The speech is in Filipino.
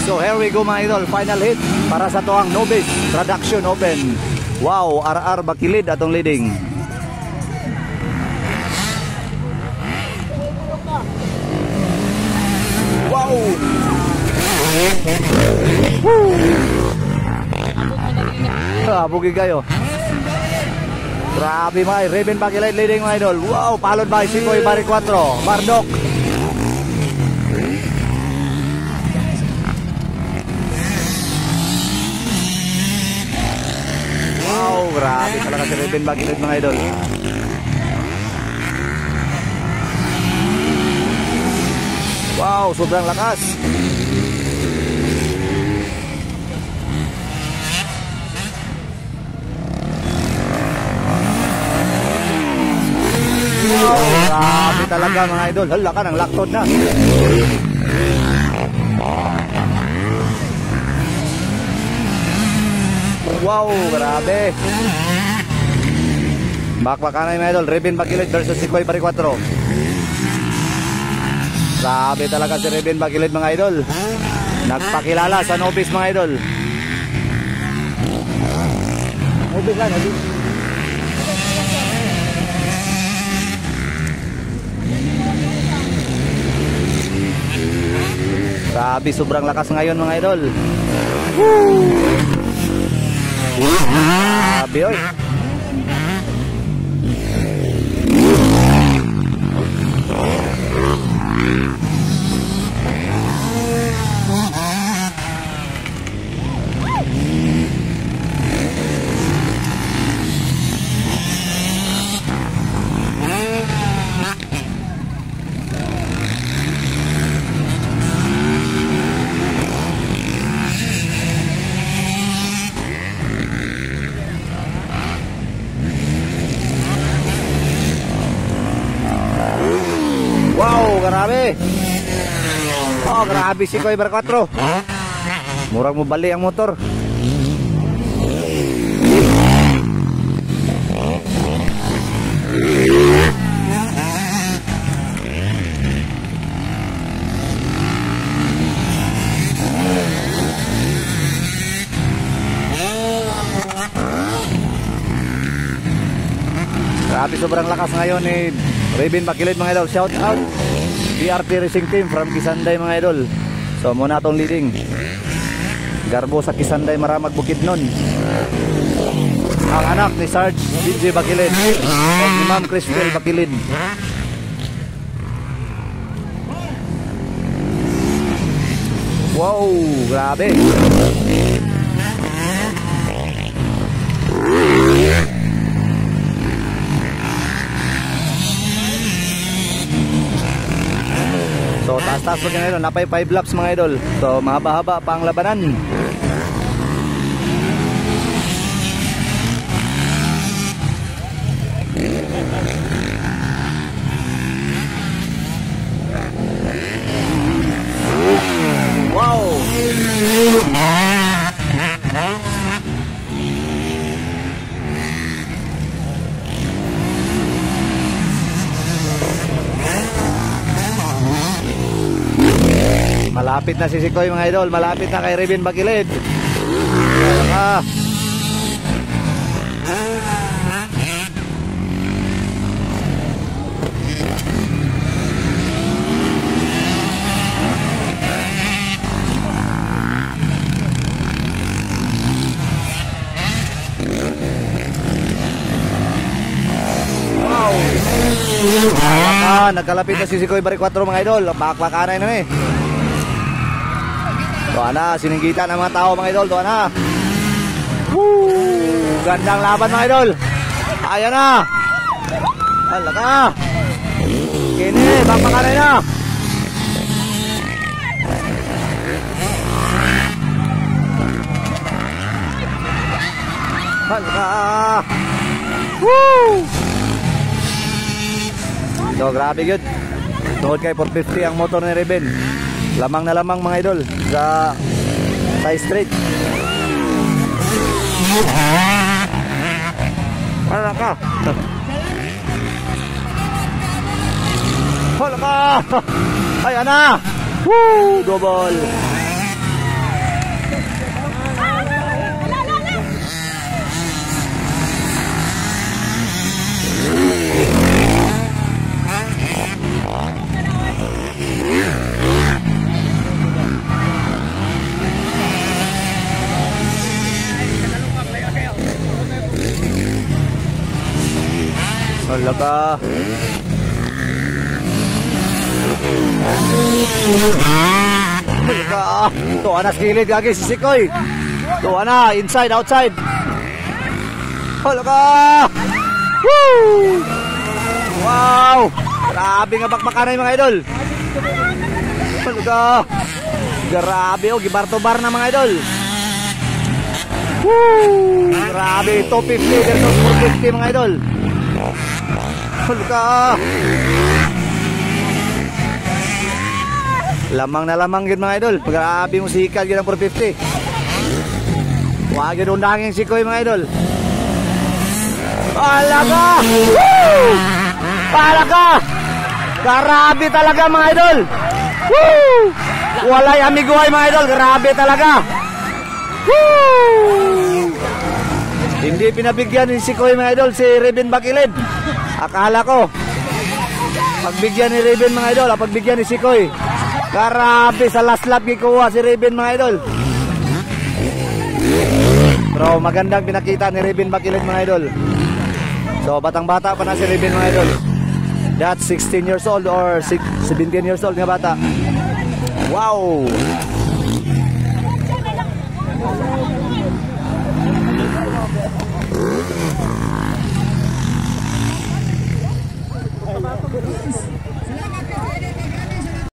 So here we go mga idol, final hit para sa tuang Novice Production Open. Wow, RR Bakilid atong leading. Wow. Bugi kayo. Grabe mga Raven Bakilid leading mga idol. Wow, followed by Sikoy Bari 4, Bardok. Wow, grabe talaga si Raven Bakilid mga idol. Wow, sobrang lakas. Wow, grabe talaga mga idol. Hala ka ng laktod na. Wow, grabe. Bakbakanay mga idol, Raven Bakilid versus Sikoy Bari 4. Grabe talaga si Raven Bakilid mga idol. Nagpakilala sa Novice mga idol. Novice lang, Novice. Grabe, sobrang lakas ngayon mga idol. Woo! Grabe oy. Wow, grabe. Oh, grabe si Sikoy Bari 4. Murang mo bali ang motor. Grabe, sobrang lakas ngayon ni Raven Bakilid mga idol. Shout out BRT Racing Team from Kisanday mga idol. So muna itong leading Garbo sa Kisanday, Maramag, Bukidnon. Ang anak ni Sarge DJ Bakilid at ni Ma'am Cristel Bakilid. Wow, grabe. So taas-taas po mga idol, napay 5 laps mga idol. So mahaba-haba pa ang labanan. Wow. Malapit na si Sikoy mga idol, malapit na kay Raven Bakilid. Wow. Nagkalapit na si Sikoy Bari 4 mga idol. Bakbakanay na eh. Doon na, sininggitan ng mga tao mga idol. Doon na. Woo! Gandang laban mga idol. Ayan na. Hala ka. Kini, bakbakanay na. Hala ka. Woo! So grabe yun. Tungkol kay 450 ang motor ni Raven. Lamang na lamang mga idol sa straight. Hala ka. Hala ka. Ayan na. Woo! Double. Hala ka. Hala ka. Tuwa na sa gilid gagi si Sikoy. Tuwa na, inside, outside. Hala ka. Woo! Wow! Grabe nga bakbakanay mga idol. Hala ka. Grabe oh, gibar-to-bar na mga idol. Woo! Grabe, 250 versus 450 mga idol. Hala ka. Lamang na lamang yun mga idol. Grabe mo sikal yun ang 450. Huwag yun undangin si Koy mga idol. Hala ka. Woo! Hala ka. Grabe talaga mga idol. Woo! Walay amiguay mga idol. Grabe talaga. Woo! Hindi pinabigyan ni si Koy mga idol si Raven Bakilid. Akala ko pagbigyan ni Raven mga idol, pagbigyan ni si Koy. Grabe sa last lap gikuha si Raven mga idol. Pero magandang pinakita ni Raven Bakilid mga idol. So batang bata pa na si Raven mga idol. That's 16 years old or 17 years old nga bata. Wow!